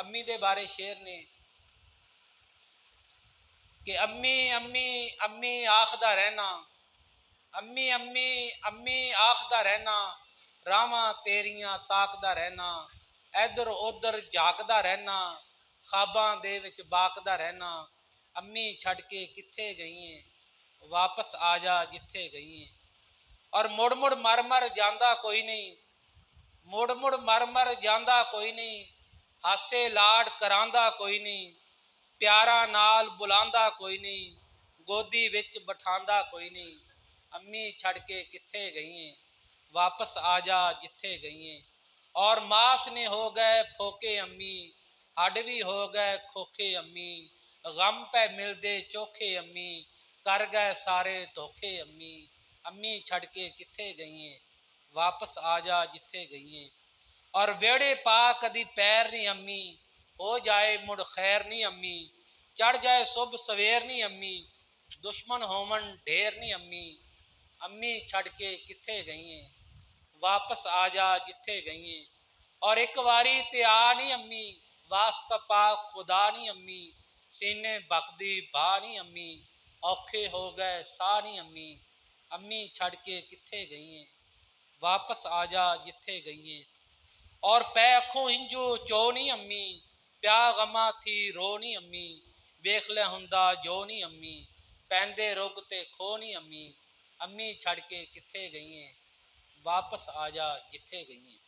अम्मी दे बारे शेर ने कि अम्मी अम्मी अम्मी आखदा रहना, अम्मी अम्मी अम्मी आखदा रहना, रावां तेरियां ताकदा रहना, इधर उधर झाकदा रहना, ख्वाबां दे विच बाकदा रहना। अम्मी छड़ के किथे गई है, वापस आ जा जिथे गई है। और मुड़ मुड़ मर मर जांदा कोई नहीं, मुड़ मुड़ मर मर जांदा कोई नहीं, हासे लाड करांदा कोई नहीं, प्यारा नाल बुलांदा कोई नहीं, गोदी विच बिठांदा कोई नहीं। अम्मी छड़ के किथे गई हैं, वापस आ जा जिथे गई हैं। और मास ने हो गए फोके अम्मी, हड भी हो गए खोखे अम्मी, गम पे मिलदे चोखे अम्मी, कर गए सारे धोखे अम्मी। अम्मी छड़ के किथे गई हैं, वापस आ जा जिथे गई हैं। और वेड़े पा कदी पैर नहीं अम्मी, हो जाए मुड़ खैर नहीं अम्मी, चढ़ जाए सुब सवेर नहीं अम्मी, दुश्मन होवन ढेर नहीं अम्मी। अम्मी छड़ के किथे गई हैं, वापस आ जा जिथे गई हैं। और एक वारी ते आ नहीं अम्मी, वास्ता पा खुदा नहीं अम्मी, सीने बखदी बा नहीं अम्मी, औखे हो गए सा नहीं अम्मी। अम्मी छड़ के किथे गई हैं, वापस आ जा जिथे गई हैं। और पै अखों हिंजू चो नहीं अम्मी, प्या गमा थी रो नहीं अम्मी, वेख लिया हुंदा जो नहीं अम्मी, पैंदे रुग ते खो नहीं अम्मी। अम्मी छड़ के किथे गई हैं, वापस आ जा जिथे गई हैं।